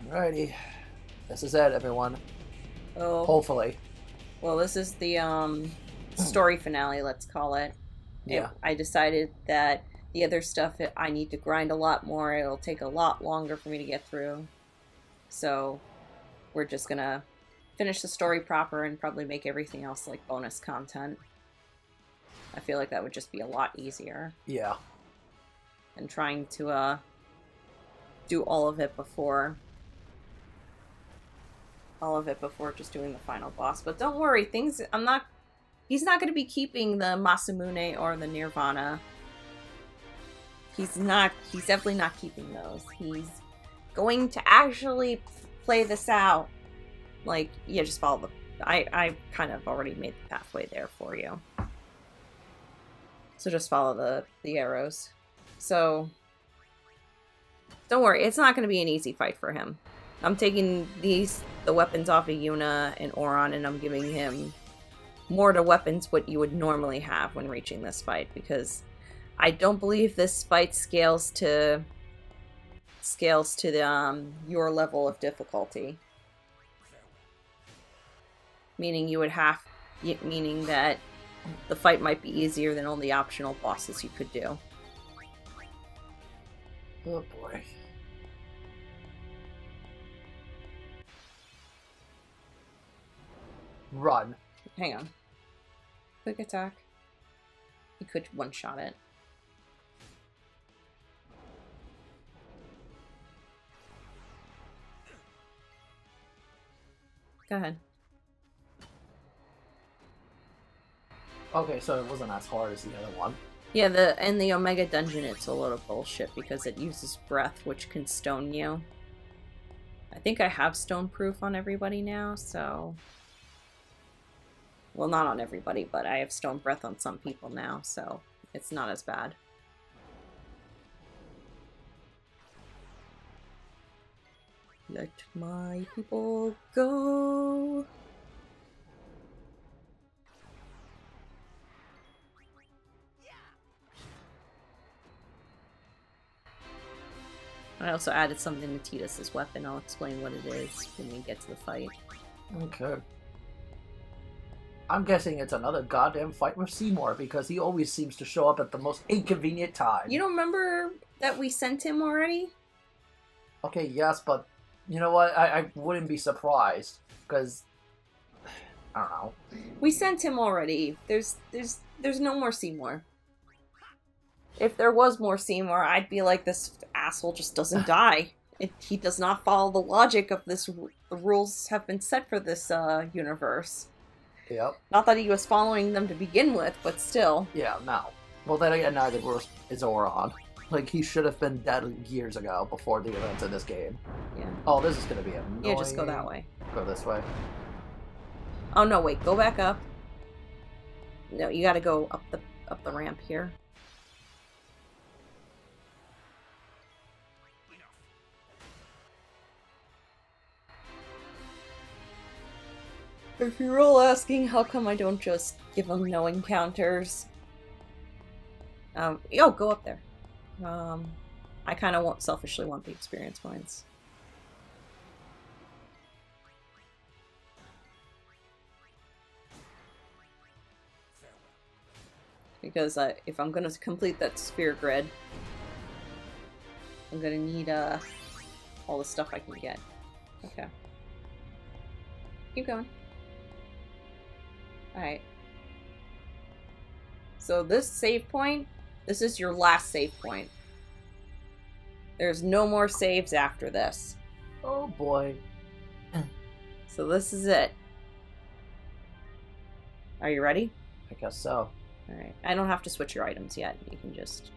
Alrighty. This is it, everyone. Oh. Hopefully. Well, this is the story finale, let's call it. Yeah. I decided that the other stuff, I need to grind a lot more. It'll take a lot longer for me to get through. So, we're just gonna finish the story proper and probably make everything else like bonus content. I feel like that would just be a lot easier. Yeah. And trying to do all of it before just doing the final boss. But don't worry, he's not going to be keeping the Masamune or the Nirvana. He's definitely not keeping those. He's going to actually play this out. Like, yeah, just follow the... I kind of already made the pathway there for you. So just follow the arrows. So, don't worry, it's not going to be an easy fight for him. I'm taking the weapons off of Yuna and Auron, and I'm giving him more to weapons what you would normally have when reaching this fight, because I don't believe this fight scales to your level of difficulty. Meaning that the fight might be easier than all the optional bosses you could do. Oh boy. Run. Hang on. Quick attack. You could one-shot it. Go ahead. Okay, so it wasn't as hard as the other one. Yeah, in the Omega Dungeon, it's a load of bullshit because it uses breath, which can stone you. I think I have stone proof on everybody now, so... Well, not on everybody, but I have stone breath on some people now, so it's not as bad. Let my people go. I also added something to Tidus' weapon. I'll explain what it is when we get to the fight. Okay. I'm guessing it's another goddamn fight with Seymour, because he always seems to show up at the most inconvenient time. You don't remember that we sent him already? Okay, yes, but you know what? I wouldn't be surprised, because I don't know. We sent him already. There's no more Seymour. If there was more Seymour, I'd be like, this asshole just doesn't die. He does not follow the logic of this. The rules have been set for this universe. Yep. Not that he was following them to begin with, but still. Yeah, no. Well, then again, neither is Auron. Like, he should have been dead years ago before the events of this game. Yeah. Oh, this is gonna be annoying. Yeah, just go that way. Go this way. Oh no, wait, go back up. No, you gotta go up the ramp here. If you're all asking how come I don't just give them no encounters, go up there. I kind of selfishly want the experience points. Because if I'm gonna complete that sphere grid, I'm gonna need all the stuff I can get. Okay. Keep going. Alright. So this save point, this is your last save point. There's no more saves after this. Oh boy. So this is it. Are you ready? I guess so. Alright. I don't have to switch your items yet. You can just...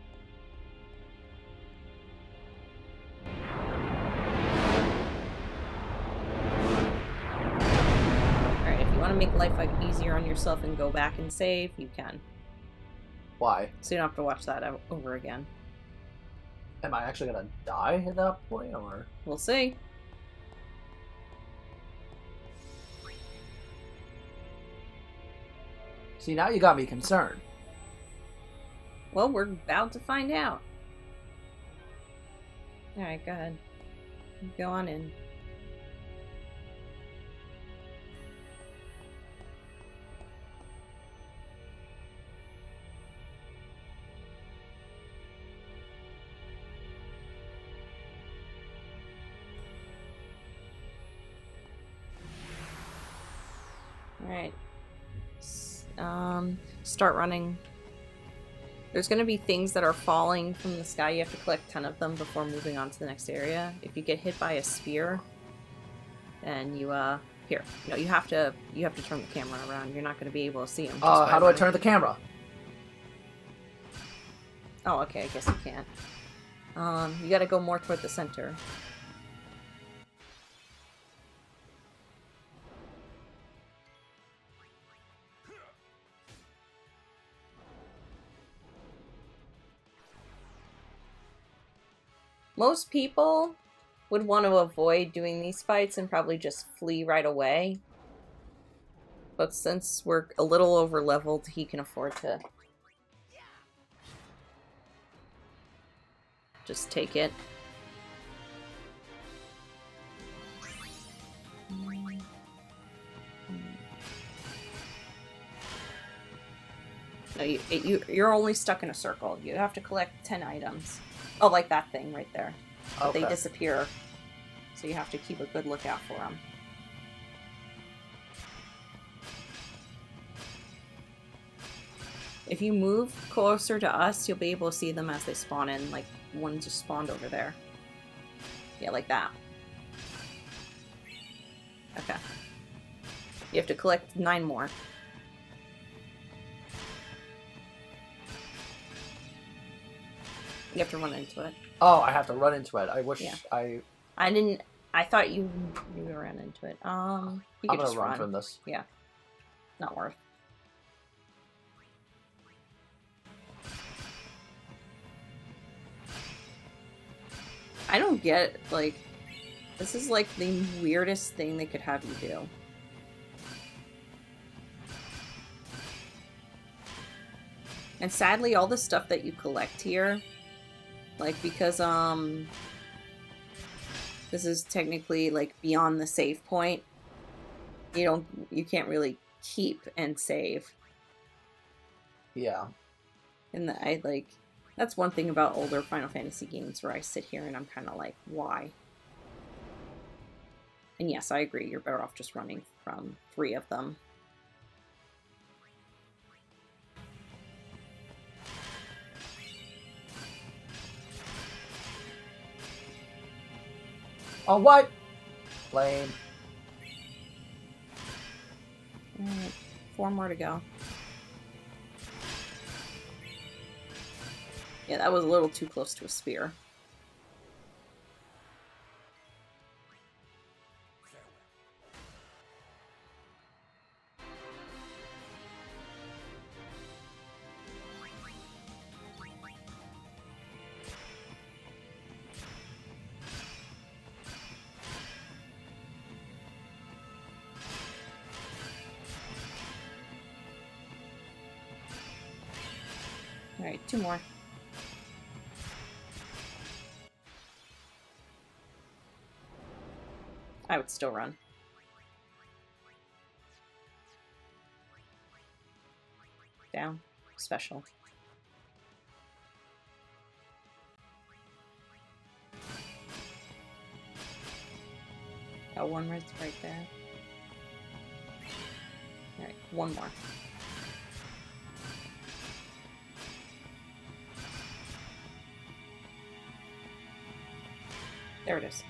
Want to make life easier on yourself and go back and save, you can. Why? So you don't have to watch that over again. Am I actually gonna die at that point, or? We'll see. See, now you got me concerned. Well, we're about to find out. Alright, go ahead. Go on in. Alright. Start running. There's going to be things that are falling from the sky. You have to collect 10 of them before moving on to the next area. If you get hit by a spear, then you, here. No, you have to turn the camera around. You're not going to be able to see them. How do I turn the camera? Oh, okay, I guess you can't. You gotta go more toward the center. Most people would want to avoid doing these fights and probably just flee right away. But since we're a little over leveled, he can afford to just take it. No, you're only stuck in a circle. You have to collect 10 items. Oh, like that thing right there. But Okay. they disappear. So you have to keep a good lookout for them. If you move closer to us, you'll be able to see them as they spawn in. Like, one just spawned over there. Yeah, like that. Okay. You have to collect 9 more. You have to run into it. Oh, I have to run into it. I wish Yeah. I didn't... I thought you ran into it. You I'm could gonna just run from this. Yeah. Not worth. I don't get, like... This is, like, the weirdest thing they could have you do. And sadly, all the stuff that you collect here... Like, because, this is technically, like, beyond the save point. You can't really keep and save. Yeah. And that's one thing about older Final Fantasy games where I sit here and I'm kind of like, why? And yes, I agree, you're better off just running from 3 of them. Oh, what? Lame. Alright, 4 more to go. Yeah, that was a little too close to a spear. Alright, 2 more. I would still run. Down. Special. Got one right there. Alright, 1 more. There it is.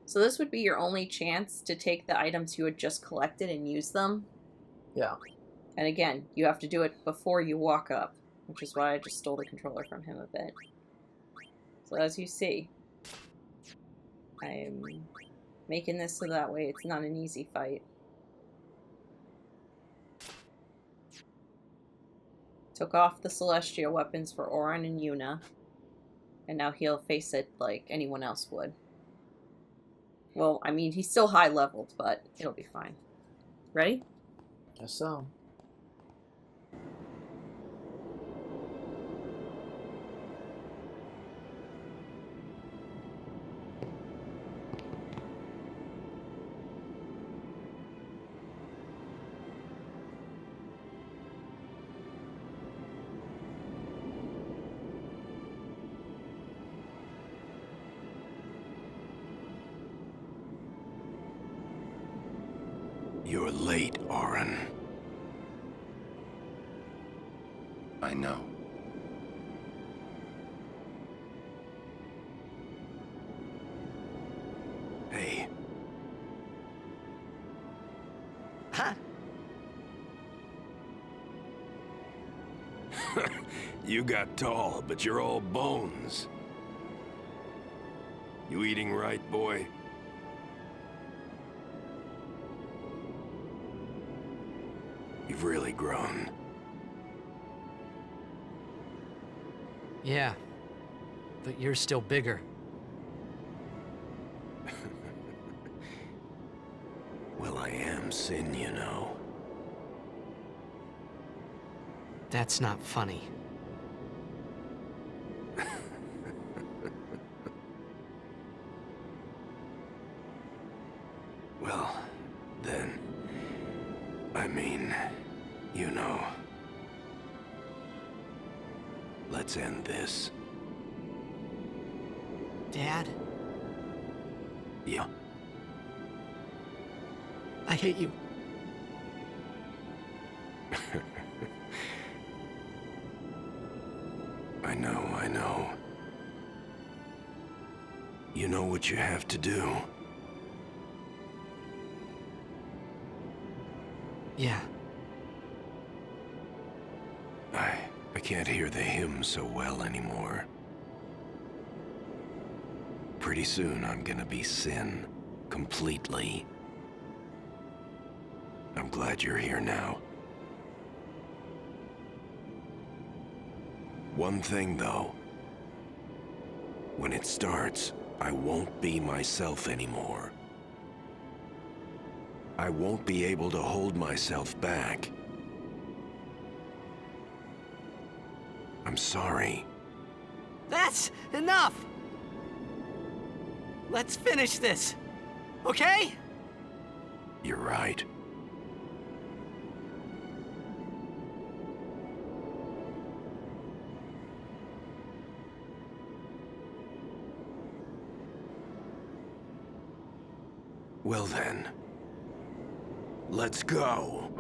So this would be your only chance to take the items you had just collected and use them. Yeah. And again, you have to do it before you walk up, which is why I just stole the controller from him a bit. So as you see, I'm making this so that way it's not an easy fight. Took off the celestial weapons for Auron and Yuna, and now he'll face it like anyone else would. Well, I mean, he's still high leveled, but it'll be fine. Ready? Guess so. You're late, Auron. I know. Hey. Huh? You got tall, but you're all bones. You eating right, boy? You've really grown. Yeah. But you're still bigger. Well, I am Sin, you know. That's not funny. Well, then... I mean, you know... Let's end this. Dad, Yeah. I hate you. I know. You know what you have to do. Yeah. I can't hear the hymn so well anymore. Pretty soon I'm gonna be Sin, completely. I'm glad you're here now. One thing though. When it starts, I won't be myself anymore. I won't be able to hold myself back. I'm sorry. That's enough! Let's finish this, okay? You're right. Well then, let's go.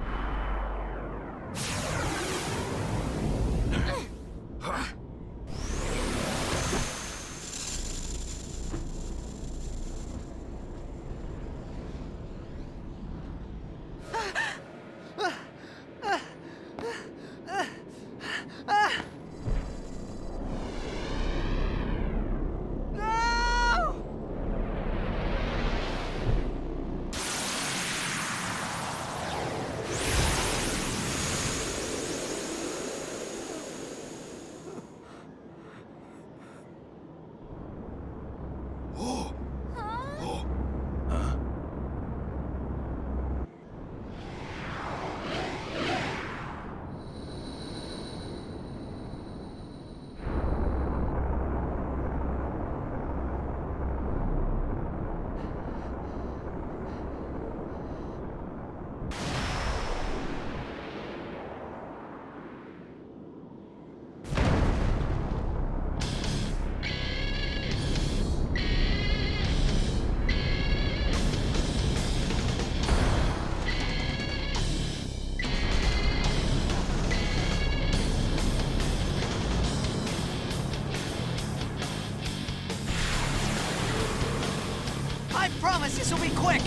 I promise this will be quick!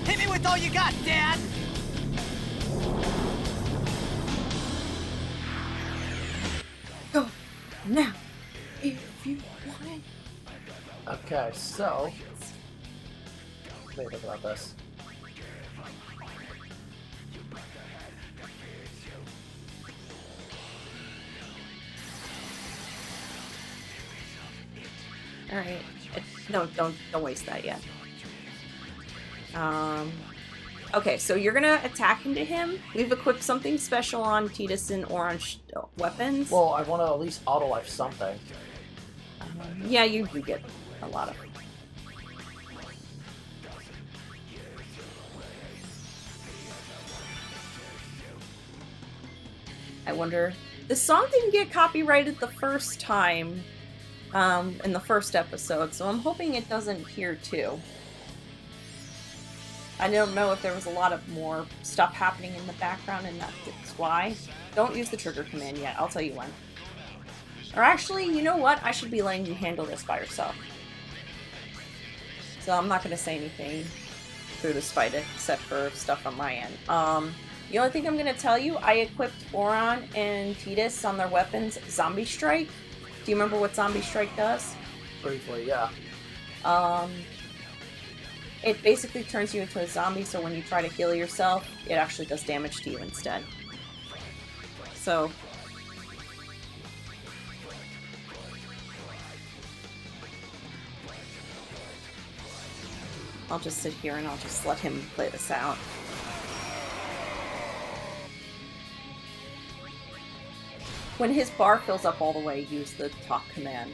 Hit me with all you got, Dad! Go now, if you want. Okay, so... Let me think about this. All right. No, don't waste that yet. Okay, so you're gonna attack into him. We've equipped something special on Tidus and Auron weapons. Well, I want to at least auto-life something. Yeah, you get a lot of. I wonder. The song didn't get copyrighted the first time, in the first episode, so I'm hoping it doesn't here too. I don't know if there was a lot of more stuff happening in the background, and that's why. Don't use the trigger command yet. I'll tell you when. Or actually, you know what? I should be letting you handle this by yourself. So I'm not going to say anything through this fight except for stuff on my end. The only thing I'm going to tell you, I equipped Auron and Tidus on their weapons Zombie Strike. Do you remember what Zombie Strike does? Briefly, yeah. It basically turns you into a zombie, so when you try to heal yourself, it actually does damage to you instead. So... I'll just sit here and I'll just let him play this out. When his bar fills up all the way, use the talk command.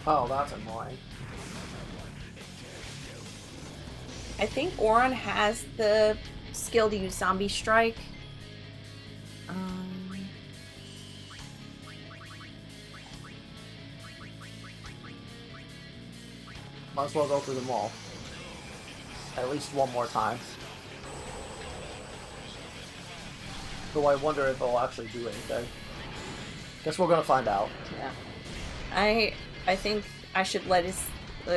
Oh, that's annoying. I think Auron has the skill to use Zombie Strike. Might as well go through them all. At least one more time. Though I wonder if it'll actually do anything. Guess we're gonna find out. Yeah. I think I should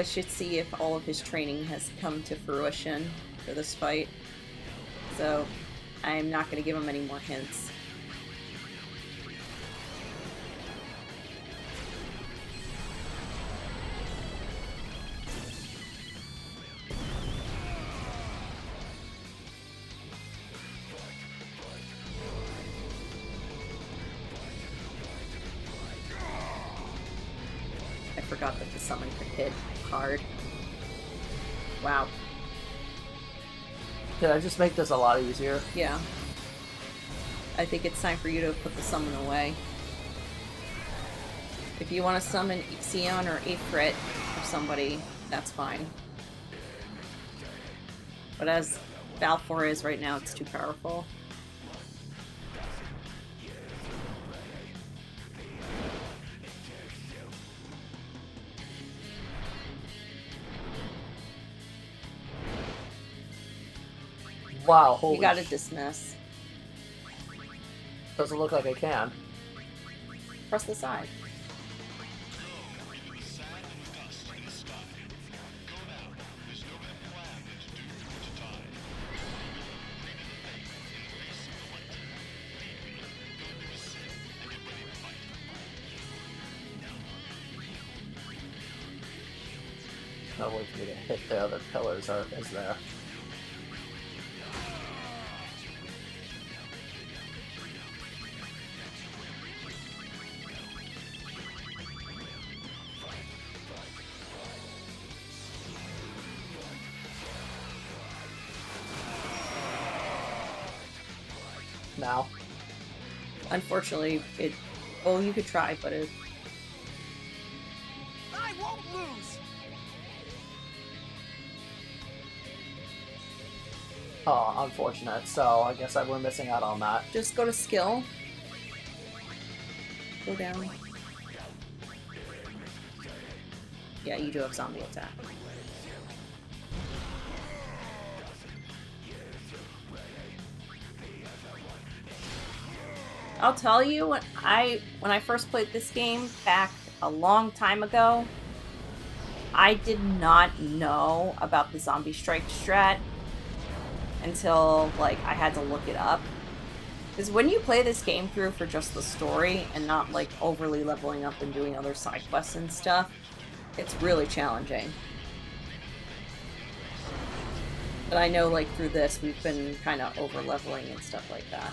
should see if all of his training has come to fruition for this fight. So I'm not going to give him any more hints. I forgot that the summon could hit hard. Wow. Did I just make this a lot easier? Yeah. I think it's time for you to put the summon away. If you want to summon Ixion or Ifrit or somebody, that's fine. But as Balfour is right now, it's too powerful. Wow, holy You gotta dismiss. Doesn't look like I can. Press the side. No way for me to hit the other pillars is there. Now. Unfortunately, well, you could try, but it... I won't lose! Oh, unfortunate. So, I guess we're missing out on that. Just go to skill. Go down. Yeah, you do have zombie attack. I'll tell you, when I first played this game back a long time ago, I did not know about the zombie strike strat until, like, I had to look it up. Because when you play this game through for just the story and not, like, overly leveling up and doing other side quests and stuff, It's really challenging. But I know, like, through this, we've been kind of over-leveling and stuff like that.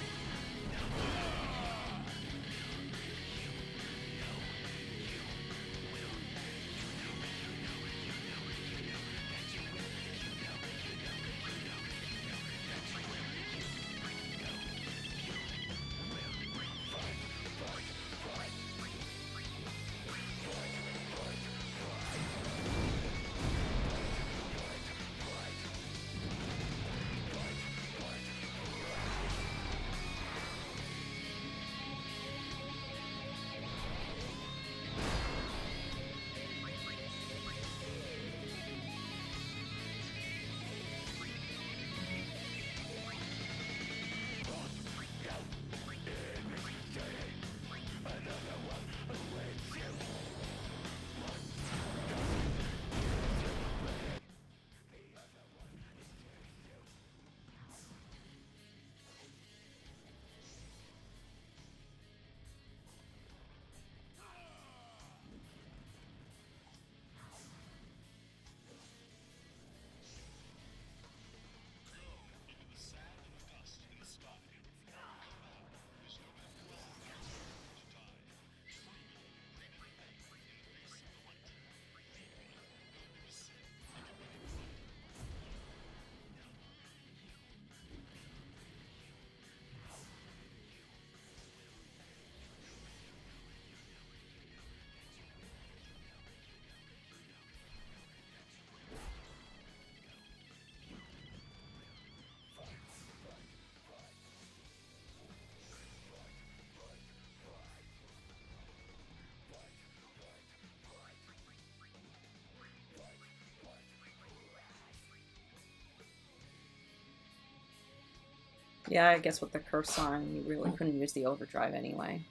Yeah, I guess with the curse on, you really couldn't use the overdrive anyway.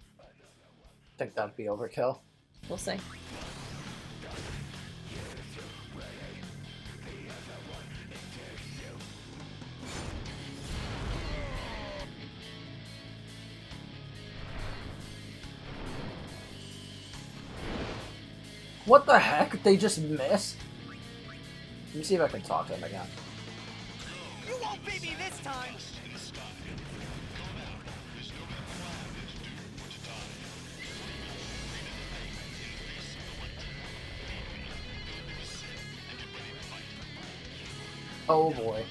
I think that'd be overkill. We'll see. What the heck? They just missed? Let me see if I can talk to him again. You won't beat me this time! Oh boy.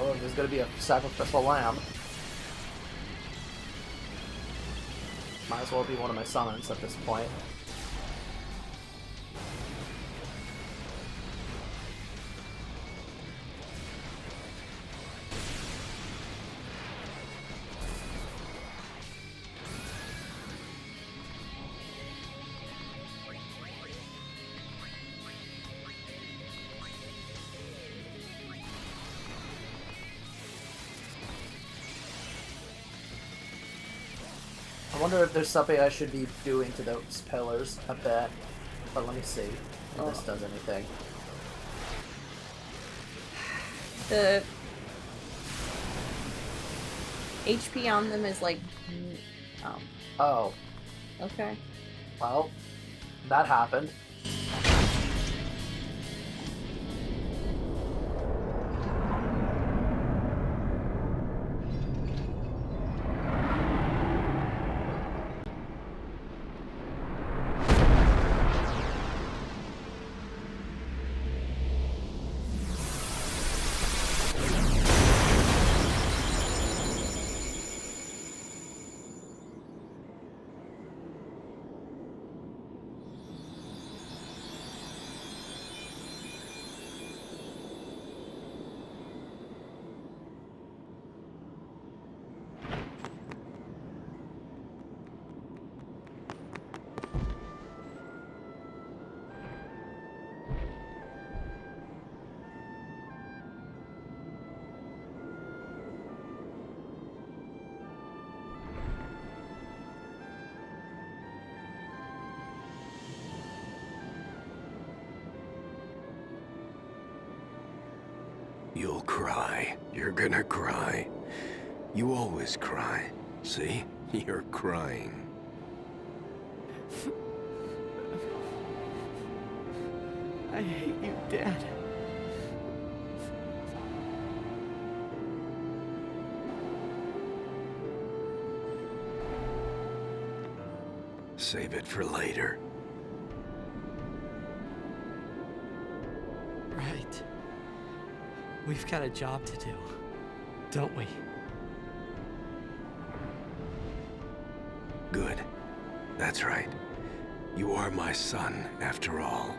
Oh, there's gonna be a sacrificial lamb. Might as well be one of my summons at this point. I wonder if there's something I should be doing to those pillars a bit. But let me see if this does anything. The HP on them is like... Oh. Oh. Okay. Well, that happened. You'll cry. You're gonna cry. You always cry. See? You're crying. I hate you, Dad. Save it for later. Right. We've got a job to do, don't we? Good. That's right. You are my son, after all.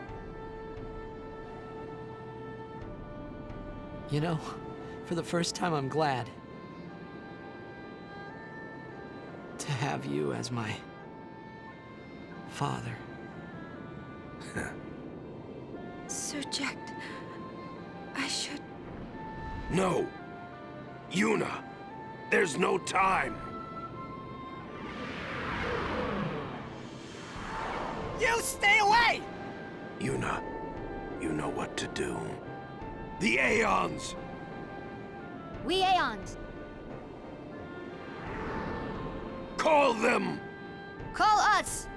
You know, for the first time I'm glad to have you as my father. Sir Jecht, I should... No! Yuna! There's no time! You stay away! Yuna, you know what to do. The Aeons! We Aeons, Call them! call us!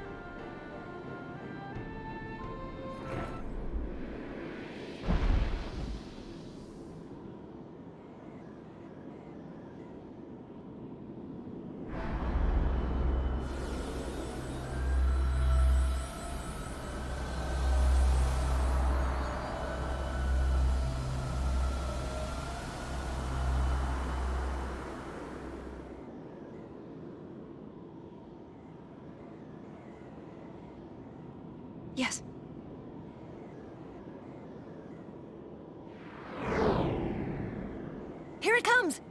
Yes. Here it comes!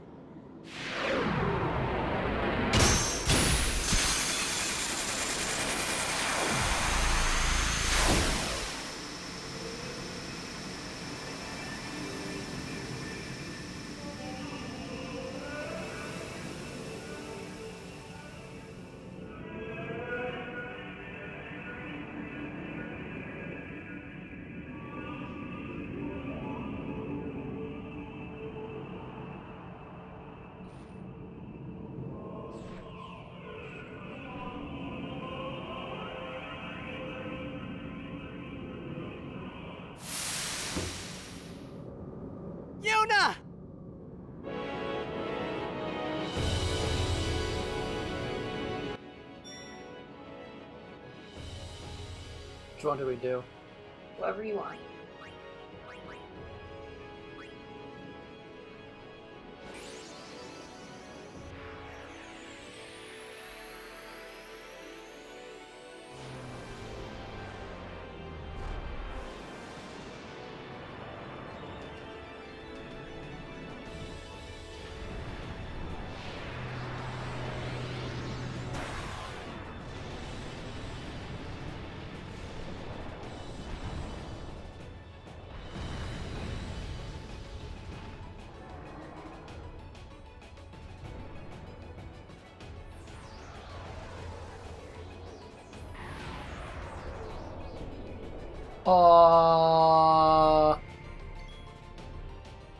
Yuna! Which one do we do? Whoever you want.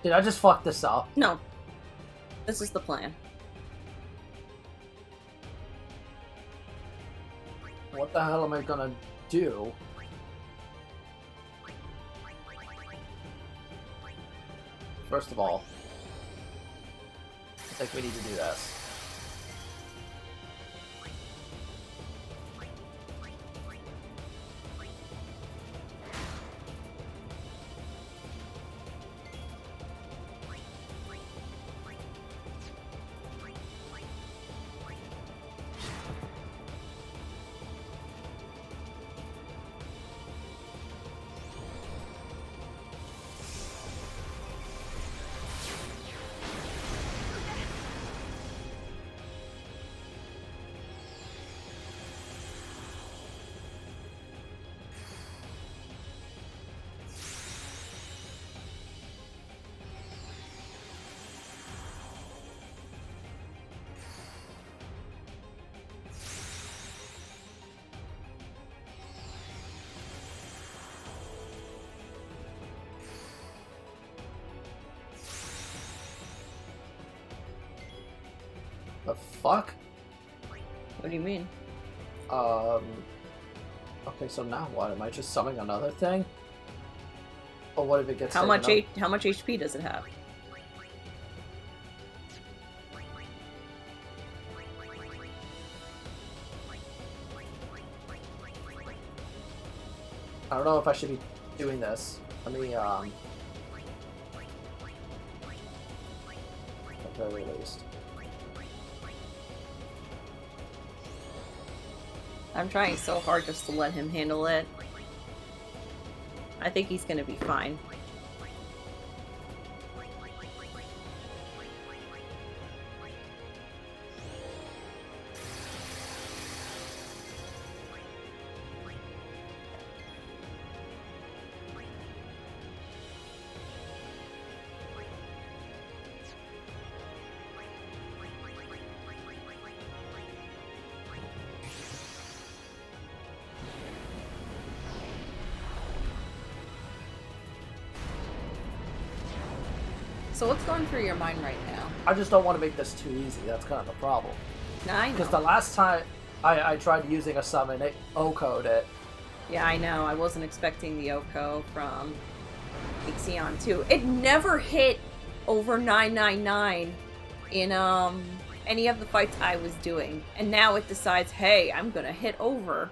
Did I just fuck this up? No. This is the plan. What the hell am I gonna do? First of all, I think we need to do this. The fuck? What do you mean? Okay, so now what? Am I just summoning another thing? Or what if it gets How taken much up? how much HP does it have? I don't know if I should be doing this. Let me, at the very least. I'm trying so hard just to let him handle it. I think he's gonna be fine. So what's going through your mind right now? I just don't want to make this too easy. That's kind of the problem. Nah, I know. Because the last time I tried using a summon, it O-code it. Yeah, I know. I wasn't expecting the Oko from Ixion too. It never hit over 999 in any of the fights I was doing. And now it decides, hey, I'm gonna hit over.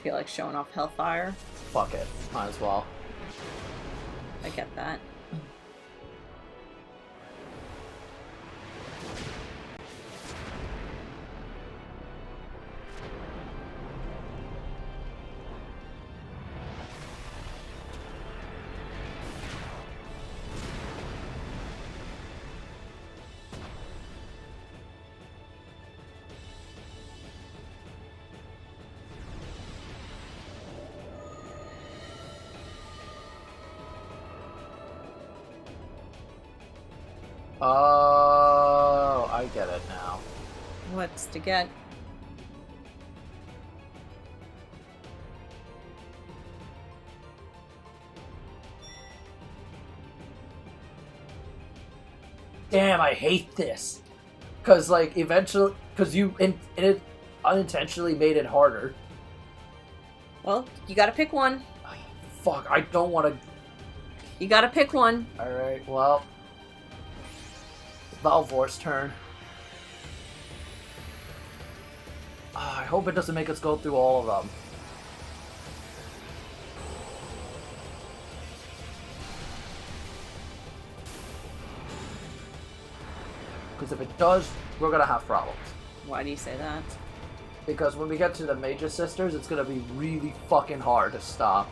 Feel like showing off Hellfire. Fuck it. Might as well. I get that. Oh, I get it now. What's to get? Damn, I hate this. Cause like eventually, cause you it unintentionally made it harder. Well, you gotta pick one. Fuck, I don't want to. You gotta pick one. All right, well, Valvor's turn. I hope it doesn't make us go through all of them. Because if it does, we're gonna have problems. Why do you say that? Because when we get to the Major Sisters, it's gonna be really fucking hard to stop.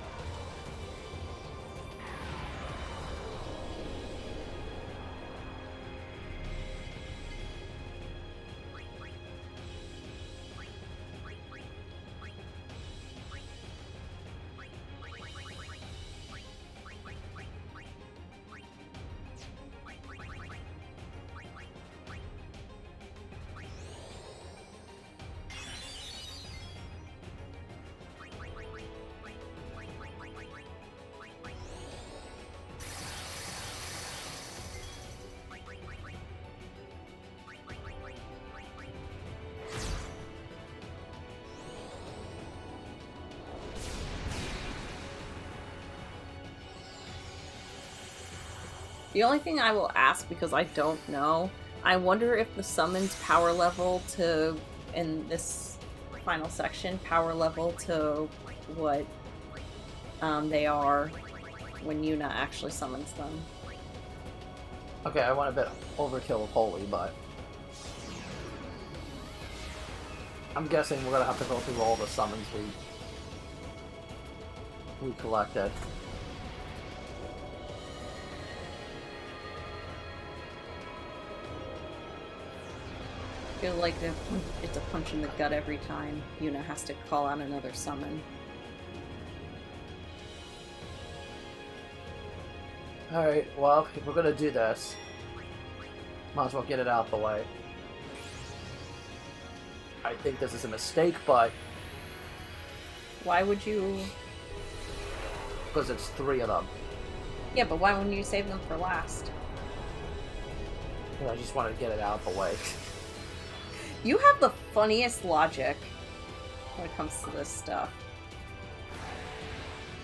The only thing I will ask, because I don't know, I wonder if the summons power level to, in this final section, power level to what they are when Yuna actually summons them. Okay, I went a bit overkill with Holy, but I'm guessing we're gonna have to go through all the summons we collected. I feel like it's a punch in the gut every time Yuna has to call out another summon. Alright, well, if we're gonna do this, might as well get it out of the way. I think this is a mistake, but Why would you... Because it's 3 of them. Yeah, but why wouldn't you save them for last? I just wanted to get it out of the way. You have the funniest logic when it comes to this stuff.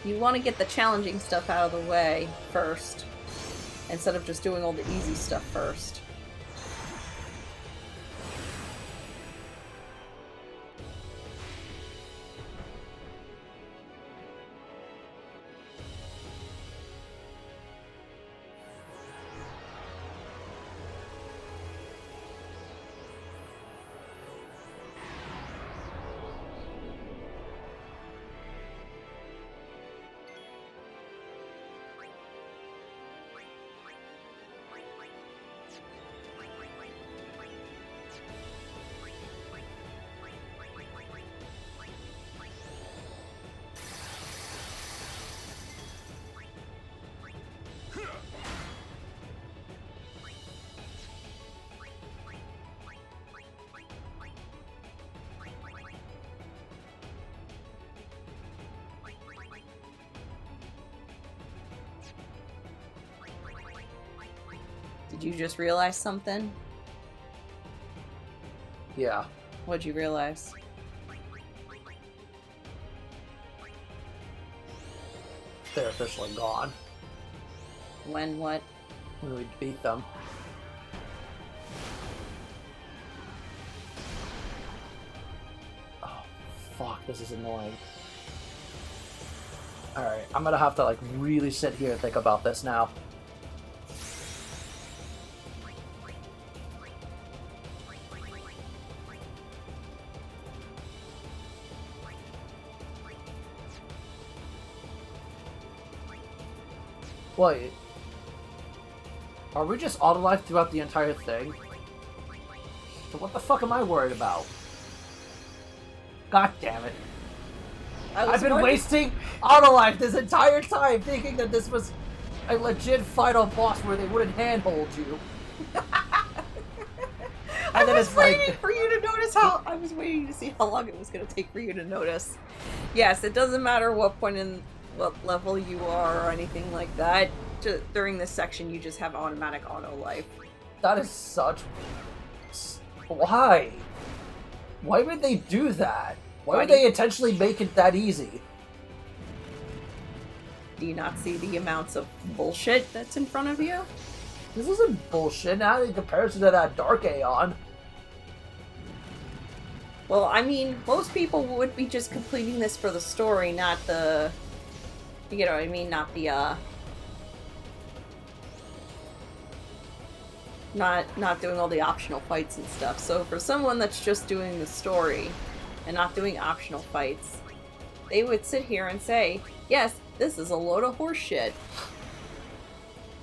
You want to get the challenging stuff out of the way first, instead of just doing all the easy stuff first. Did you just realize something? Yeah. What'd you realize? They're officially gone. When what? When we beat them. Oh, fuck, this is annoying. Alright, I'm gonna have to, like, really sit here and think about this now. Wait. Are we just auto-life throughout the entire thing? So what the fuck am I worried about? God damn it. I've been wasting auto-life this entire time thinking that this was a legit final boss where they wouldn't handhold you. I was waiting for you to notice how... I was waiting to see how long it was going to take for you to notice. Yes, it doesn't matter what point in... what level you are or anything like that. During this section, you just have automatic auto-life. That is such... Why? Why would they do that? Why would they intentionally make it that easy? Do you not see the amounts of bullshit that's in front of you? This isn't bullshit, not in comparison to that Dark Aeon. Well, I mean, most people would be just completing this for the story, not the... You know what I mean? Not the, Not doing all the optional fights and stuff. So for someone that's just doing the story and not doing optional fights, they would sit here and say, yes, this is a load of horse shit.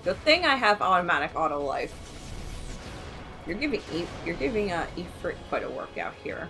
Good thing I have automatic auto life. You're giving Ifrit quite a workout here.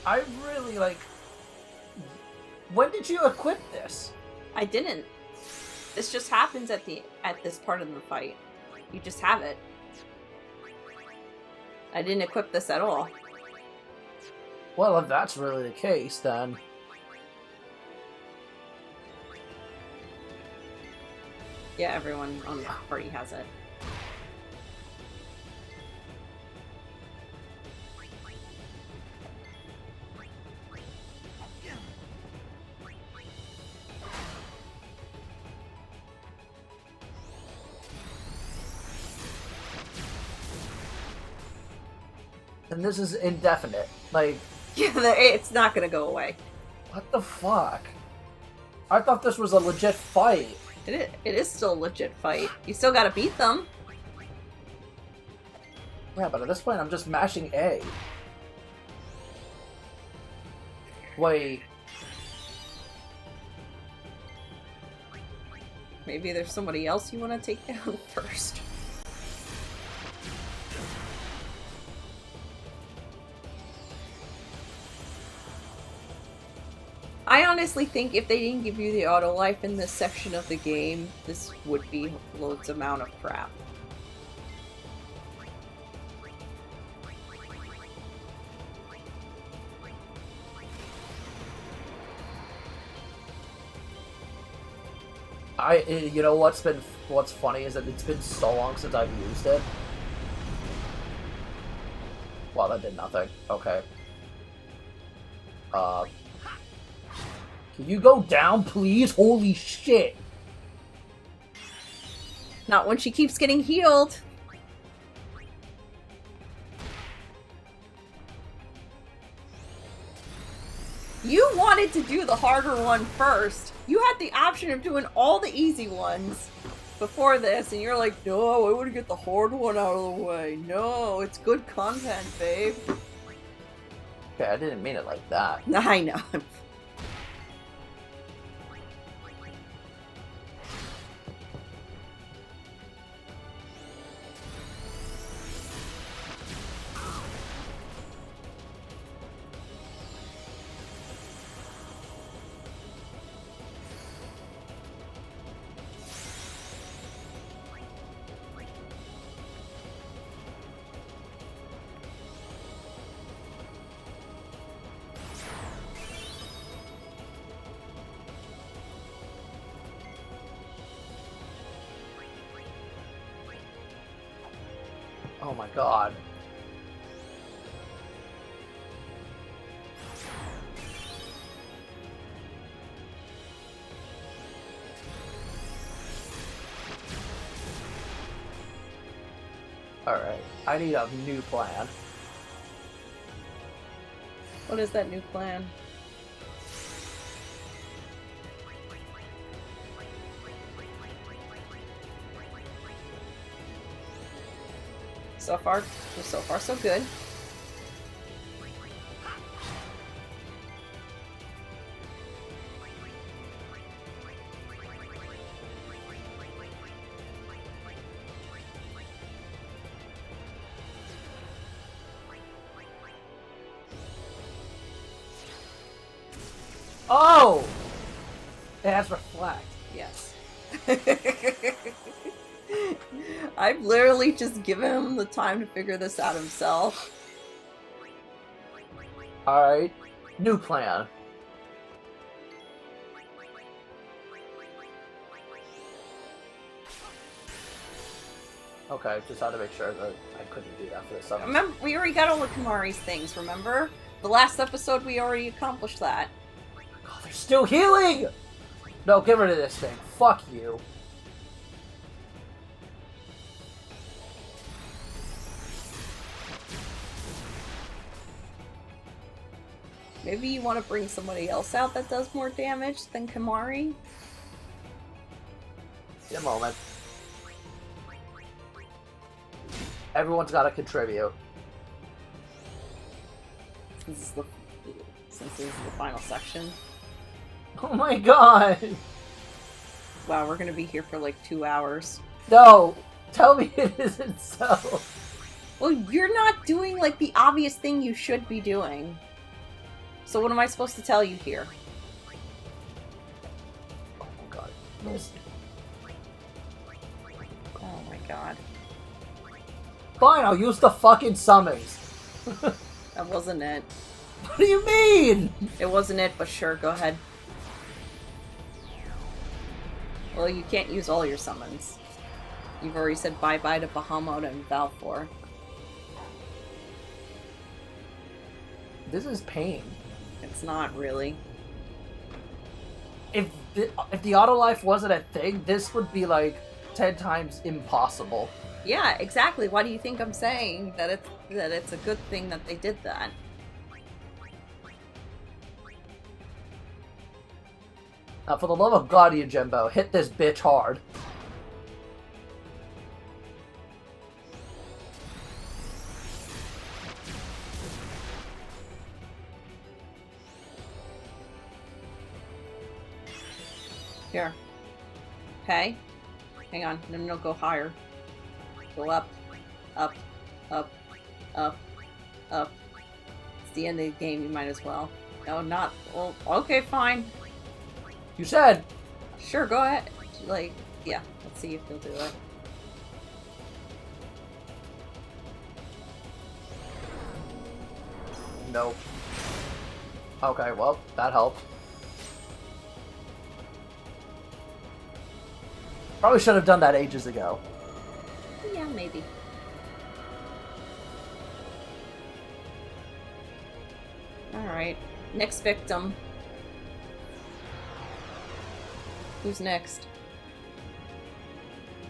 I really, like... When did you equip this? I didn't. This just happens at this part of the fight. You just have it. I didn't equip this at all. Well, if that's really the case, then... Yeah, everyone on the party has it. And this is indefinite. Like, Yeah, it's not gonna go away. what the fuck? I thought this was a legit fight. It is still a legit fight. You still gotta beat them. Yeah, but at this point I'm just mashing A. Wait. Maybe there's somebody else you want to take down first. I honestly think if they didn't give you the auto life in this section of the game, this would be loads amount of crap. You know what's funny is that it's been so long since I've used it. Wow, that did nothing. Okay. Can you go down, please? Holy shit! Not when she keeps getting healed. You wanted to do the harder one first. You had the option of doing all the easy ones before this, and you're like, no, I want to get the hard one out of the way. No, it's good content, babe. Okay, I didn't mean it like that. I know. Oh my god. Alright, I need a new plan. What is that new plan? So far, so good. Oh! It has reflect. Yes. I've literally just given him the time to figure this out himself. Alright, new plan. Okay, just had to make sure that I couldn't do that for this episode. Remember, we already got all of Kimari's things, remember? The last episode, we already accomplished that. God, they're still healing! No, get rid of this thing. Fuck you. Maybe you want to bring somebody else out that does more damage than Kimari? In a moment. Everyone's got to contribute. Since this is the final section. Oh my god! Wow, we're gonna be here for like 2 hours. No! Tell me it isn't so! Well, you're not doing like the obvious thing you should be doing. So what am I supposed to tell you here? Oh my god. Missed. Oh my god. Fine, I'll use the fucking summons. That wasn't it. What do you mean? It wasn't it, but sure, go ahead. Well, you can't use all your summons. You've already said bye-bye to Bahamut and Valfor. This is pain. It's not really. If the auto life wasn't a thing, this would be like 10 times impossible. Yeah, exactly. Why do you think I'm saying that it's a good thing that they did that? Now, for the love of God, Yojimbo, hit this bitch hard. Here. Okay. Hang on. No, go higher. Go up. Up. Up. Up. Up. It's the end of the game, you might as well. No, not... Well, okay, fine. You said! Sure, go ahead. Like, yeah. Let's see if he'll do it. Nope. Okay, well, that helped. Probably should have done that ages ago. Yeah, maybe. Alright. Next victim. Who's next?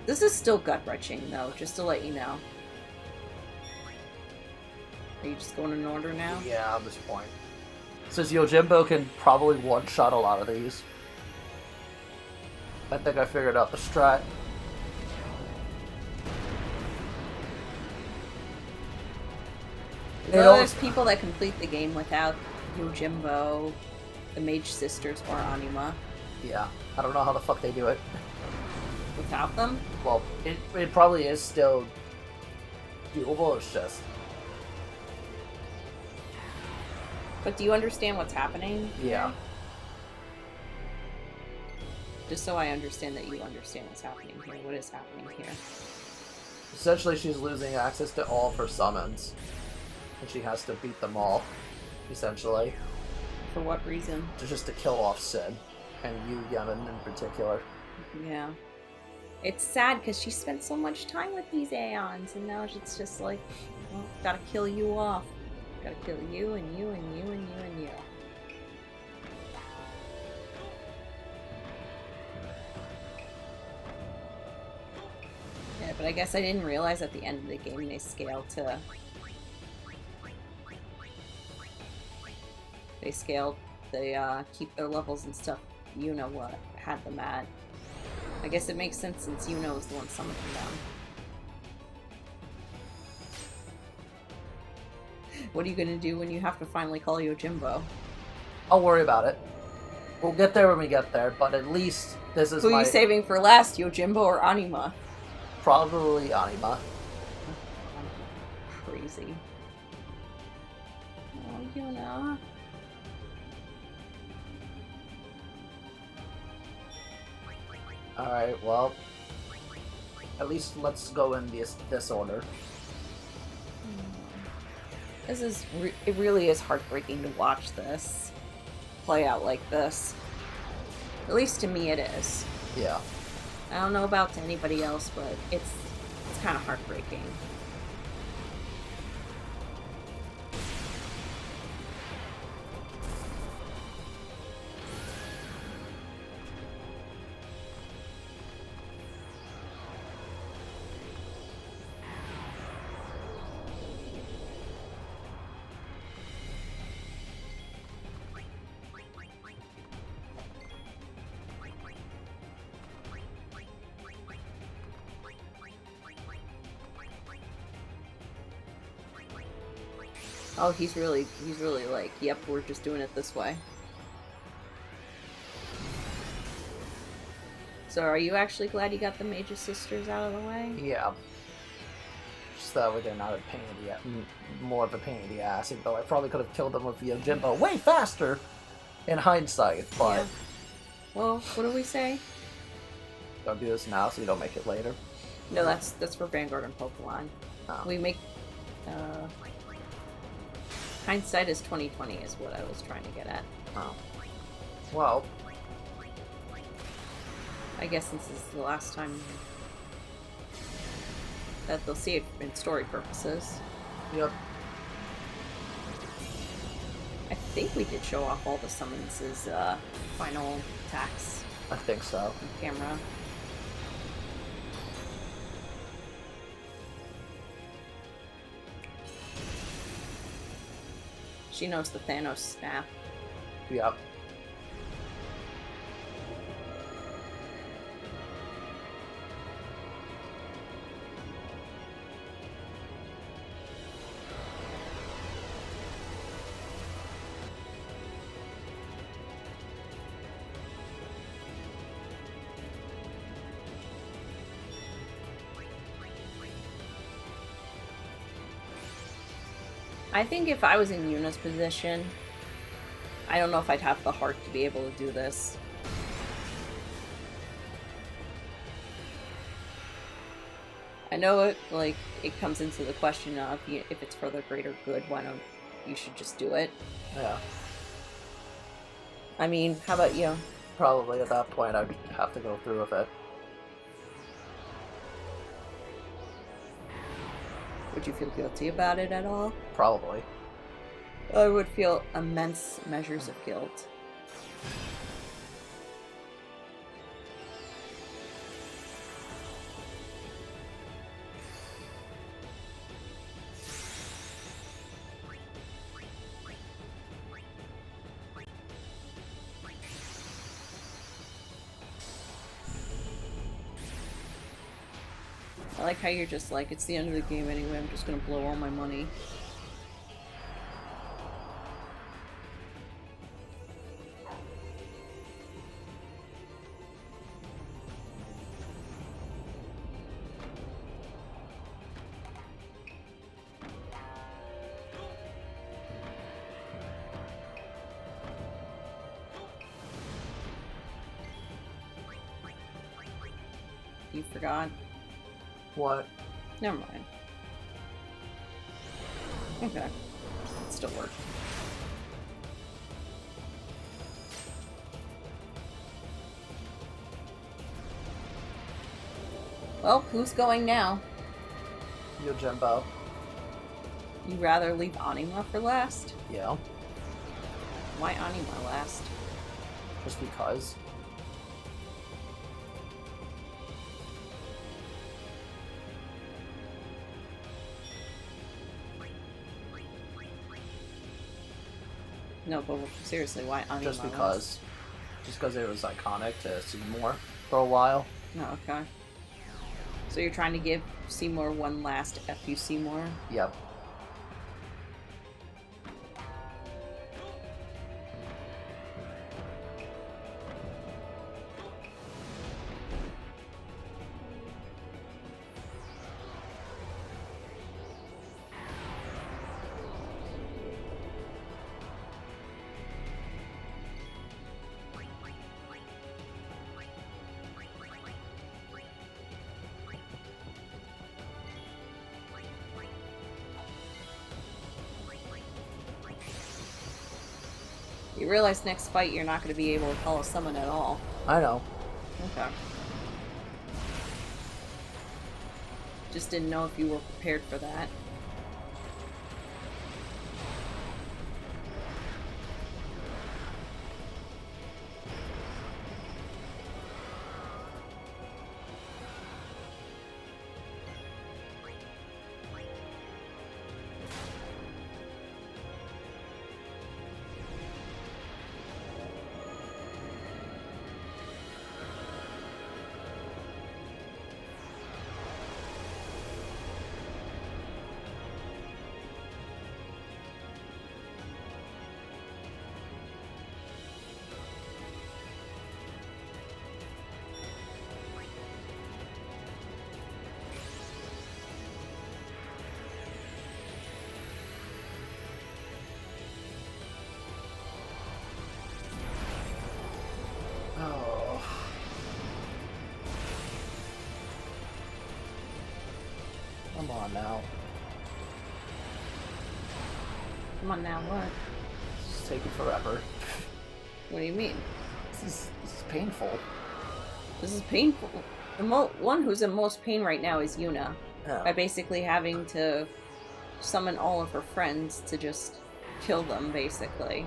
This is still gut-wrenching, though, just to let you know. Are you just going in order now? Yeah, at this point. Since Yojimbo can probably one-shot a lot of these. I think I figured out the strat. You know, there's people that complete the game without Yojimbo, the Mage Sisters, or Anima. Yeah, I don't know how the fuck they do it. Without them? Well, it probably is still doable, it's just... But do you understand what's happening? Yeah. Just so I understand that you understand what's happening here. What is happening here? Essentially, she's losing access to all of her summons. And she has to beat them all, essentially. For what reason? Just to kill off Sid. And Yu Yemen in particular. Yeah. It's sad because she spent so much time with these Aeons, and now it's just like, well, gotta kill you off. Gotta kill you, and you, and you, and you, and you. Yeah, but I guess I didn't realize at the end of the game they scale to... They scaled, they keep their levels and stuff. Yuna what had them at. I guess it makes sense since Yuna was the one summoning them. What are you gonna do when you have to finally call Yojimbo? I'll worry about it. We'll get there when we get there, but at least this is Who are you saving for last, Yojimbo or Anima? Probably Anima. Crazy. Oh, Yuna. Alright, well... At least let's go in this order. This is... it really is heartbreaking to watch this play out like this. At least to me it is. Yeah. I don't know about to anybody else, but it's kind of heartbreaking. Oh, he's really like, yep, we're just doing it this way. So are you actually glad you got the Mage Sisters out of the way? Yeah. Just that way they're not a pain in the more of a pain in the ass, even though I probably could have killed them with Yojimbo way faster in hindsight, but... Yeah. Well, what do we say? Don't do this now so you don't make it later. No, that's for Vanguard and Pokemon. Oh. We make, hindsight is 2020 is what I was trying to get at. Oh. Well. I guess since this is the last time that they'll see it in story purposes. Yep. I think we did show off all the summons' final attacks I think so. on camera. She knows the Thanos snap. Yep. I think if I was in Yuna's position, I don't know if I'd have the heart to be able to do this. I know it, like, it comes into the question of if it's for the greater good, why don't you should just do it? Yeah. I mean, how about you? Probably at that point I'd have to go through with it. Would you feel guilty about it at all? Probably. I would feel immense measures of guilt. I like how you're just like, it's the end of the game anyway, I'm just gonna blow all my money. You forgot? What? Never mind. Okay. It still works. Well, who's going now? Yojimbo. You rather leave Anima for last? Yeah. Why Anima last? Just because. No, but seriously, why Anima Just last? because. Just because it was iconic to see more for a while. Oh, okay. So you're trying to give Seymour one last F you Seymour? Yep. You realize next fight you're not going to be able to call a summon at all. I know. Okay. Just didn't know if you were prepared for that. Oh. Come on now. Come on now, what? This is taking forever. What do you mean? This is painful. This is painful. The one who's in most pain right now is Yuna. Yeah. By basically having to summon all of her friends to just kill them, basically.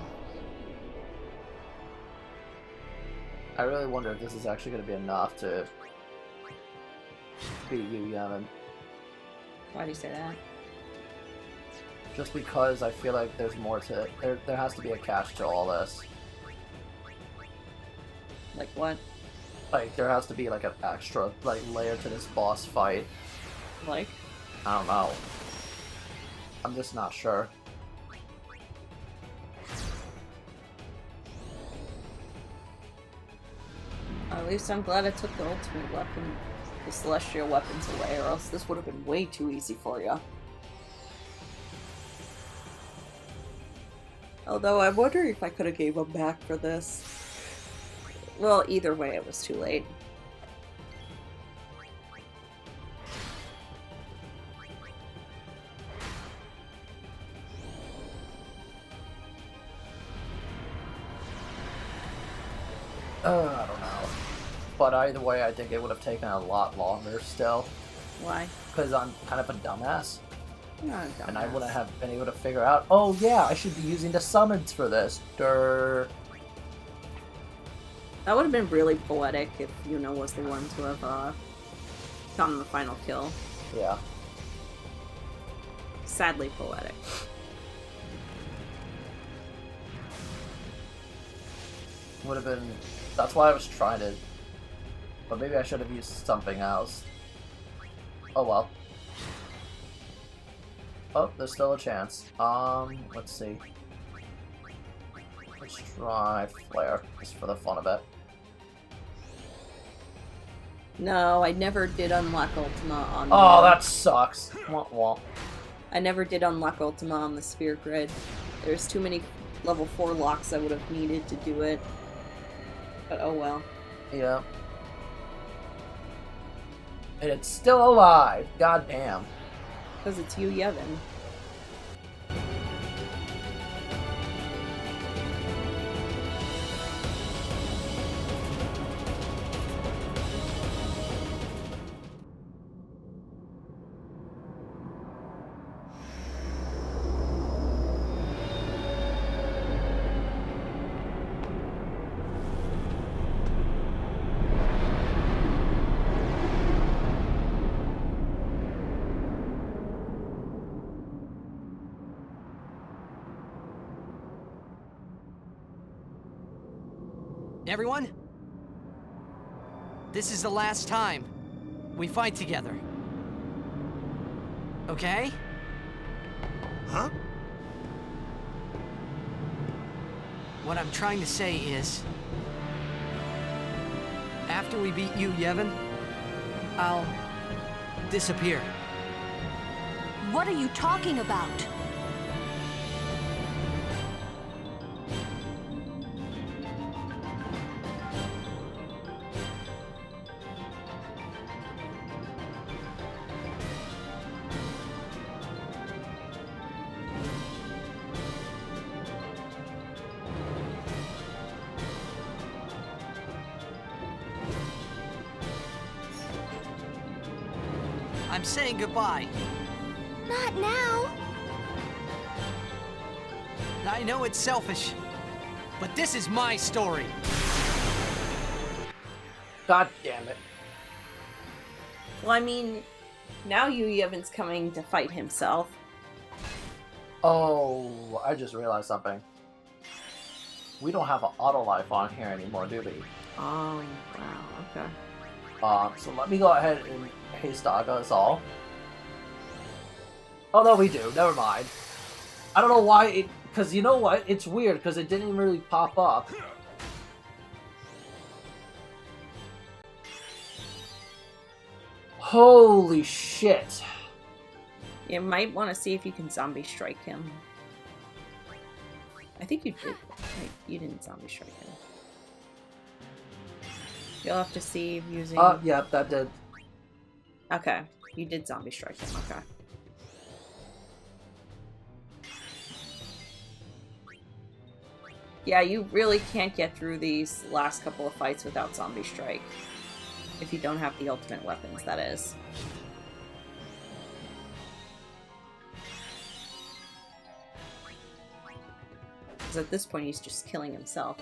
I really wonder if this is actually going to be enough to beat you, Yaman. Why do you say that? Just because I feel like there's more to it. There has to be a catch to all this. Like what? Like, there has to be, like, an extra, like, layer to this boss fight. Like? I don't know. I'm just not sure. At least I'm glad I took the ultimate weapon, the celestial weapons away, or else this would have been way too easy for you. Although I wonder if I could have gave him back for this. Well, either way, it was too late. I don't know. But either way, I think it would have taken a lot longer still. Why? Because I'm kind of a dumbass. You're not a dumbass. And I wouldn't have been able to figure out, oh yeah, I should be using the summons for this. Durr. That would have been really poetic if Yuna was the one to have gotten the final kill. Yeah. Sadly poetic. Would have been... That's why I was trying to... But maybe I should have used something else. Oh well. Oh, there's still a chance. Let's see. Let's try Flare, just for the fun of it. No, I never did unlock Ultima on the... Oh, that sucks. Wah, wah. I never did unlock Ultima on the Sphere Grid. There's too many level 4 locks I would have needed to do it. But oh well. Yeah. And it's still alive. God damn. Because it's you, Yevon. Everyone? This is the last time we fight together. Okay? Huh? What I'm trying to say is... after we beat you, Yevon, I'll... disappear. What are you talking about? I'm saying goodbye. Not now. I know it's selfish, but this is my story. God damn it. Well, I mean, now Yevon's coming to fight himself. Oh, I just realized something. We don't have an auto life on here anymore, do we? Oh, wow, okay. So let me go ahead and haste Daga us all. Oh no, we do. Never mind. I don't know why it... Because you know what? It's weird, because it didn't really pop up. Holy shit. You might want to see if you can zombie strike him. I think you did. Wait, you didn't zombie strike him. You'll have to see using... yeah, that did. Okay, you did zombie strike him, okay. Yeah, you really can't get through these last couple of fights without zombie strike. If you don't have the ultimate weapons, that is. Because at this point, he's just killing himself.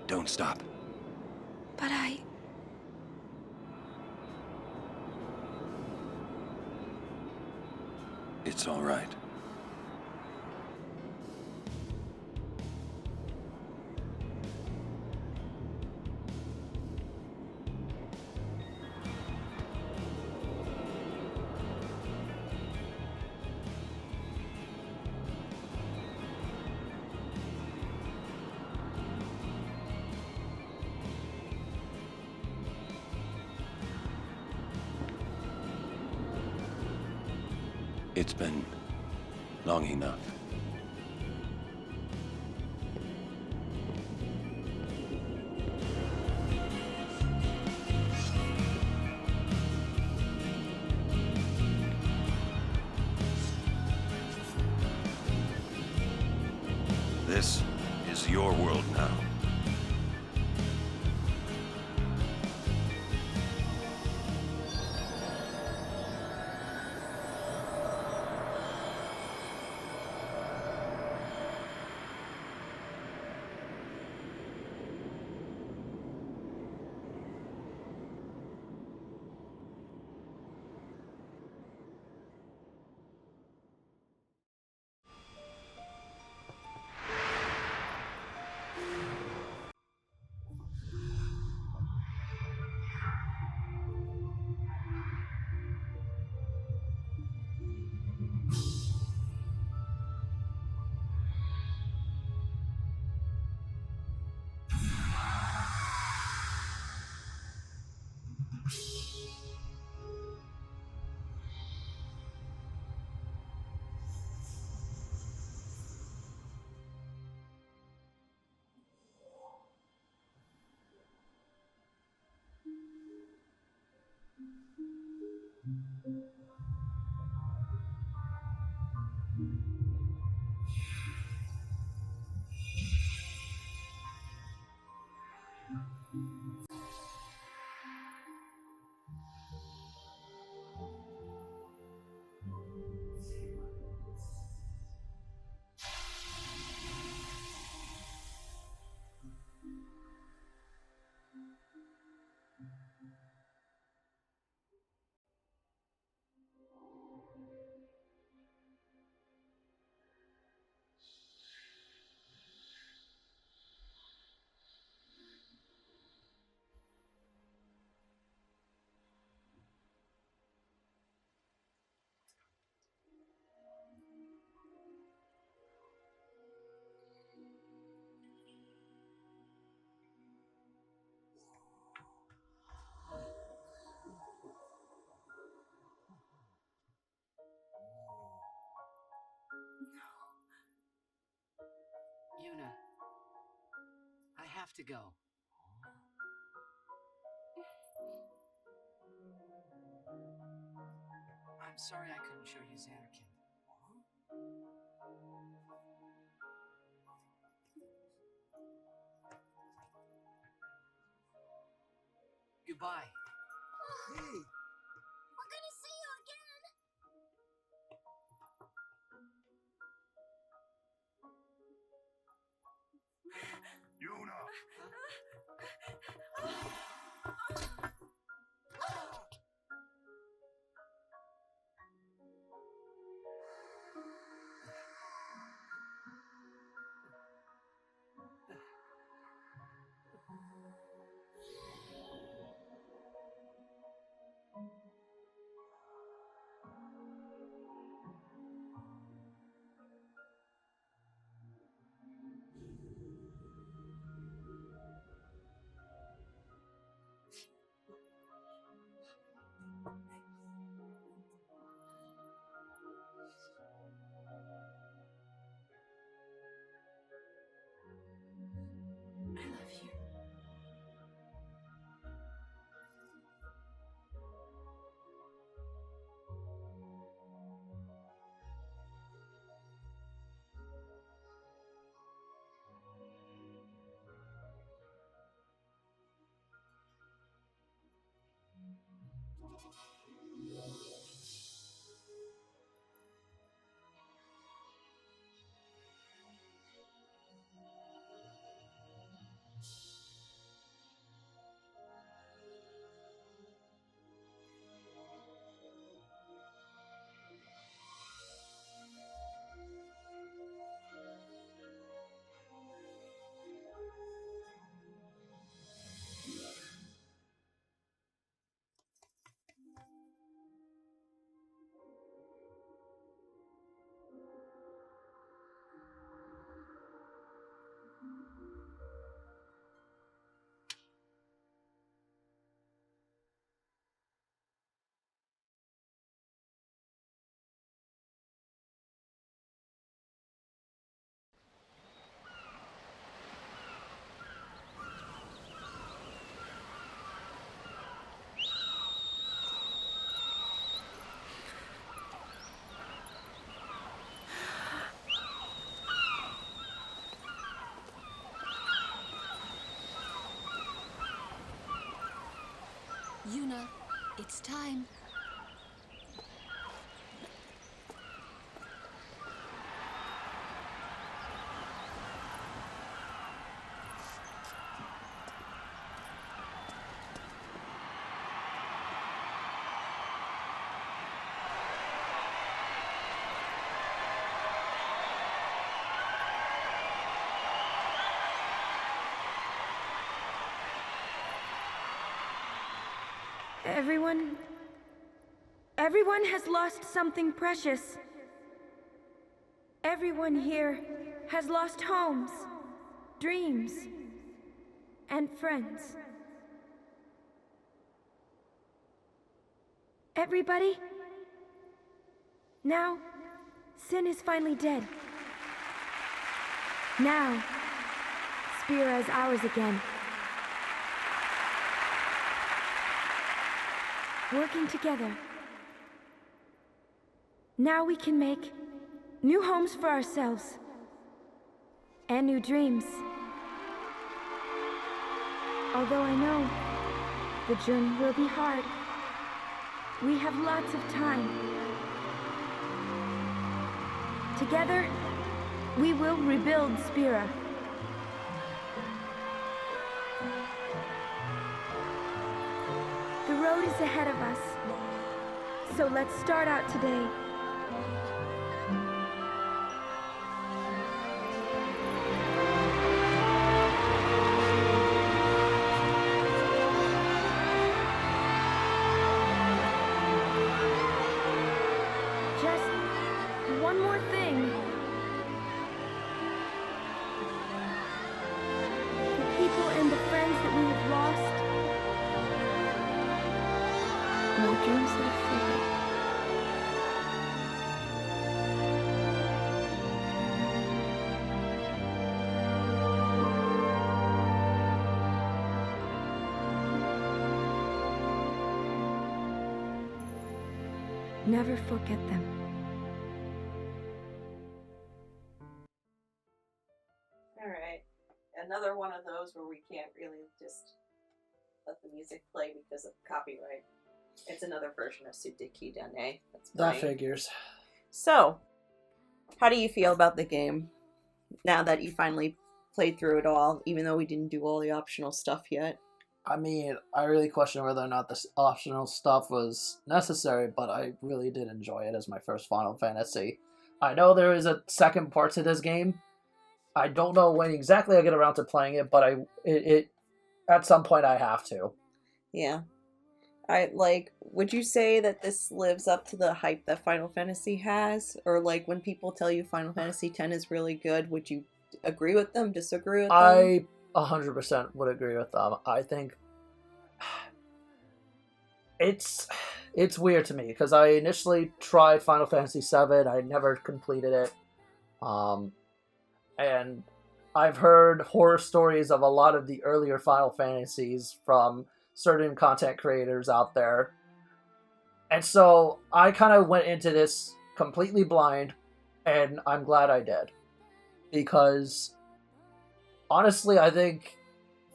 Don't stop. But It's all right. It's been long enough. This is your world now. Yuna, I have to go. I'm sorry I couldn't show you Xanarkin. Goodbye. Hey! We're gonna see you again! Yuna! Yuna, it's time. Everyone has lost something precious. Everyone here has lost homes, dreams, and friends. Everybody? Now, Sin is finally dead. Now, Spira is ours again. Working together. Now we can make new homes for ourselves. And new dreams. Although I know the journey will be hard, we have lots of time. Together, we will rebuild Spira. The road is ahead of us, so let's start out today. Just one more thing. The people and the friends that we have lost, no dreams that have faded. Never forget them. Alright. Another one of those where we can't really just let the music play because of copyright. It's another version of Sudiki Dene. That figures. So, how do you feel about the game now that you finally played through it all, even though we didn't do all the optional stuff yet? I mean, I really question whether or not this optional stuff was necessary, but I really did enjoy it as my first Final Fantasy. I know there is a second part to this game. I don't know when exactly I get around to playing it, but it at some point I have to. Yeah. Would you say that this lives up to the hype that Final Fantasy has? Or, like, when people tell you Final Fantasy X is really good, would you agree with them, disagree with them? I 100% would agree with them. I think it's weird to me because I initially tried Final Fantasy VII. I never completed it. And I've heard horror stories of a lot of the earlier Final Fantasies from certain content creators out there. And so I kind of went into this completely blind, and I'm glad I did. Because honestly, I think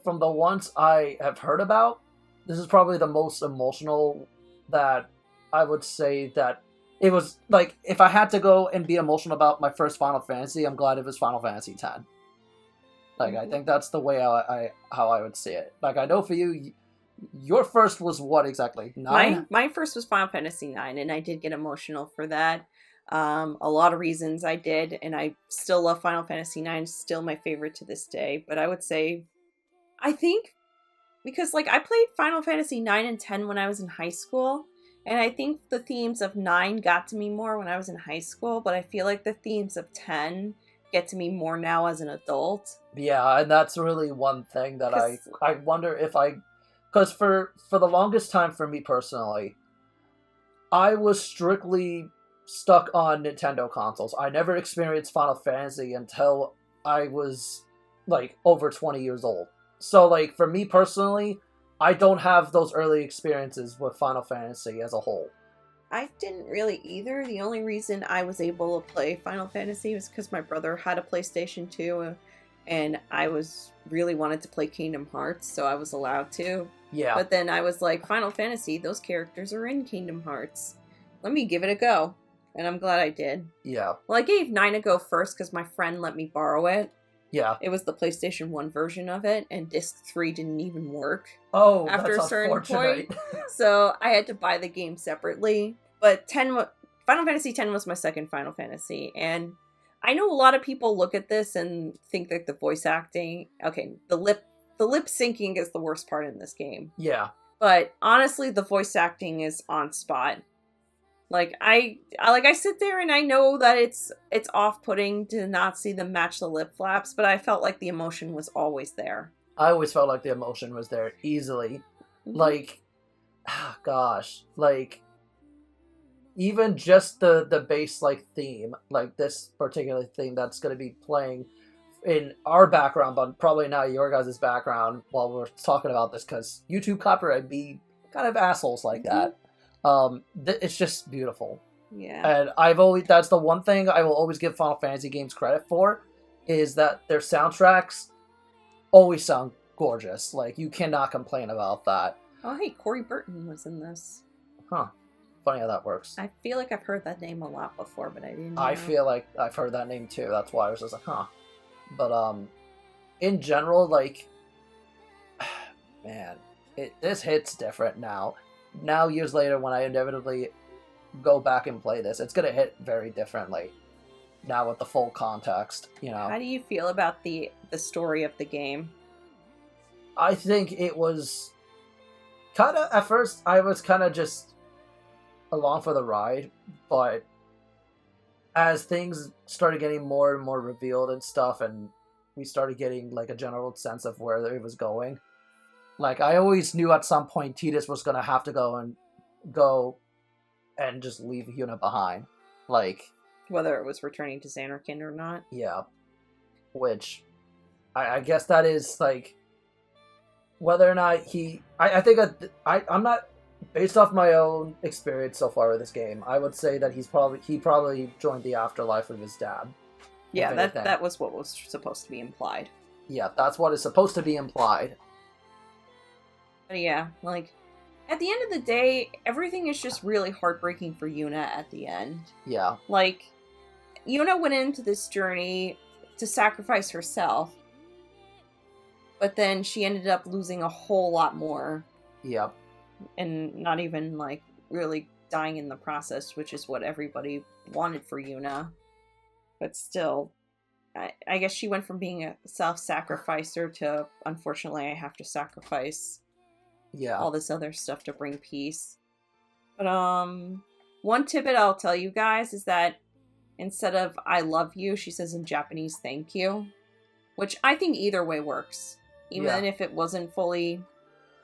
from the ones I have heard about, this is probably the most emotional that I would say that it was. Like, if I had to go and be emotional about my first Final Fantasy, I'm glad it was Final Fantasy X. Like, I think that's the way how I would see it. Like, I know for you, your first was what exactly? 9? My first was Final Fantasy IX, and I did get emotional for that. A lot of reasons I did, and I still love Final Fantasy IX, still my favorite to this day. But I would say, I think, because, like, I played Final Fantasy 9 and 10 when I was in high school, and I think the themes of 9 got to me more when I was in high school, but I feel like the themes of 10 get to me more now as an adult. Yeah, and that's really one thing that I wonder if because for the longest time for me personally, I was strictly stuck on Nintendo consoles. I never experienced Final Fantasy until I was, like, over 20 years old. So, like, for me personally, I don't have those early experiences with Final Fantasy as a whole. I didn't really either. The only reason I was able to play Final Fantasy was because my brother had a PlayStation 2, and I really wanted to play Kingdom Hearts, so I was allowed to. Yeah. But then I was like, Final Fantasy, those characters are in Kingdom Hearts. Let me give it a go. And I'm glad I did. Yeah. Well, I gave 9 a go first because my friend let me borrow it. Yeah. It was the PlayStation 1 version of it, and disc 3 didn't even work. Oh, After that's a certain unfortunate. point. So I had to buy the game separately. But Final Fantasy X was my second Final Fantasy. And I know a lot of people look at this and think that the voice acting... Okay, the lip syncing is the worst part in this game. Yeah. But honestly, the voice acting is on spot. Like I sit there and I know that it's off-putting to not see them match the lip flaps, but I felt like the emotion was always there. I always felt like the emotion was there easily. Mhm. Like, gosh, like, even just the bass, like, theme, like this particular thing that's going to be playing in our background, but probably not your guys' background while we're talking about this, because YouTube copyright be kind of assholes like that. It's just beautiful. Yeah. And that's the one thing I will always give Final Fantasy games credit for, is that their soundtracks always sound gorgeous. Like, you cannot complain about that. Oh, hey, Corey Burton was in this. Huh. Funny how that works. I feel like I've heard that name a lot before, but I didn't know. I feel like I've heard that name too. That's why I was just like, huh. But, in general, like, man, this hits different now. Now, years later, when I inevitably go back and play this, it's gonna hit very differently. Now with the full context, you know. How do you feel about the story of the game? I think it was kind of, at first, I was kind of just along for the ride, but as things started getting more and more revealed and stuff, and we started getting, like, a general sense of where it was going, like, I always knew at some point Tidus was going to have to go and just leave Yuna behind. Like, Whether it was returning to Xanarkand or not. yeah. Which, I guess that is, like, whether or not I think I'm not, based off my own experience so far with this game, I would say that he probably joined the afterlife of his dad. Yeah, that was what was supposed to be implied. Yeah, that's what is supposed to be implied. But yeah, like, at the end of the day, everything is just really heartbreaking for Yuna at the end. Yeah. Like, Yuna went into this journey to sacrifice herself, but then she ended up losing a whole lot more. Yep. And not even, like, really dying in the process, which is what everybody wanted for Yuna. But still, I guess she went from being a self-sacrificer to, unfortunately, I have to sacrifice all this other stuff to bring peace. But, one tidbit I'll tell you guys is that instead of I love you, she says in Japanese, thank you. Which I think either way works. Even if it wasn't fully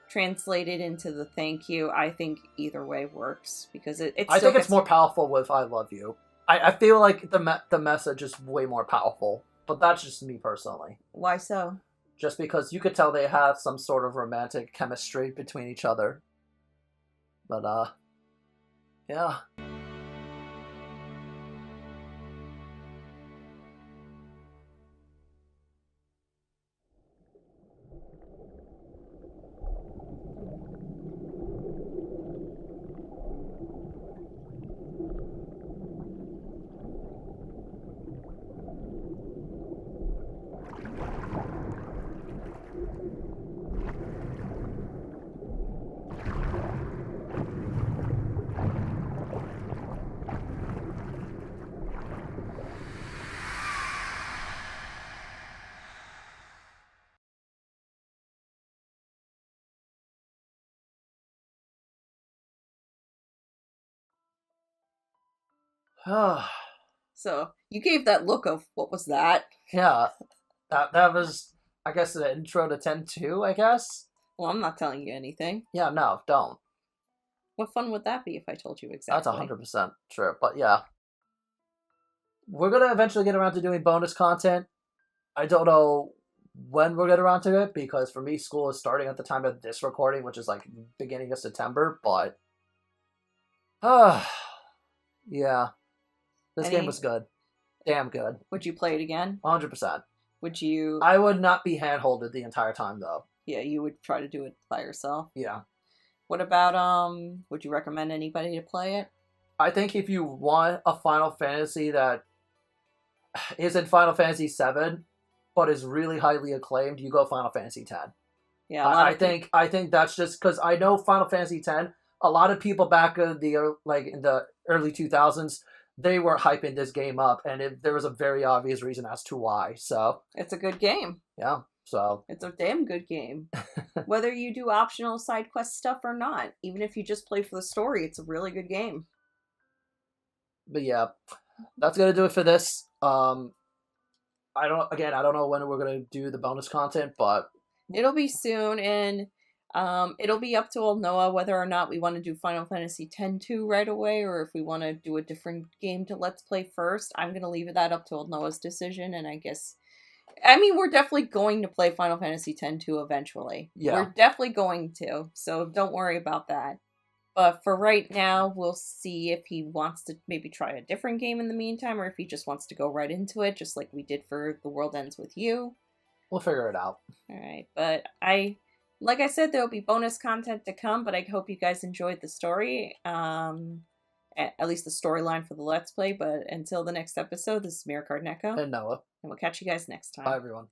translated into the thank you, I think either way works. Because I think it's more powerful with I love you. I feel like the message is way more powerful. But that's just me personally. Why so? Just because you could tell they have some sort of romantic chemistry between each other. But, yeah. So, you gave that look of, what was that? Yeah. That was, I guess, the intro to 10-2, I guess? Well, I'm not telling you anything. Yeah, no, don't. What fun would that be if I told you exactly? That's 100% true, but yeah. We're gonna eventually get around to doing bonus content. I don't know when we'll get around to it, because for me, school is starting at the time of this recording, which is like beginning of September, but... yeah. This game was good. Damn good. Would you play it again? 100%. Would you... I would not be hand-holded the entire time, though. Yeah, you would try to do it by yourself. Yeah. What about, would you recommend anybody to play it? I think if you want a Final Fantasy that isn't Final Fantasy VII, but is really highly acclaimed, you go Final Fantasy X. Yeah, I think that's just because I know Final Fantasy X. A lot of people back in the early 2000s, they were hyping this game up, and there was a very obvious reason as to why. So it's a good game. yeah, so It's a damn good game. Whether you do optional side quest stuff or not, even if you just play for the story, it's a really good game. But yeah, that's gonna do it for this. I don't know when we're gonna do the bonus content, but It'll be soon, and it'll be up to Aldnoah whether or not we want to do Final Fantasy X-2 right away, or if we want to do a different game to Let's Play first. I'm going to leave that up to Aldnoah's decision, and we're definitely going to play Final Fantasy X-2 eventually. Yeah. We're definitely going to, so don't worry about that. But for right now, we'll see if he wants to maybe try a different game in the meantime, or if he just wants to go right into it, just like we did for The World Ends With You. we'll figure it out. Alright, but like I said, there'll be bonus content to come, but I hope you guys enjoyed the story. At least the storyline for the Let's Play, but until the next episode, this is Mirrorcard Neko. And Noah. And we'll catch you guys next time. Bye, everyone.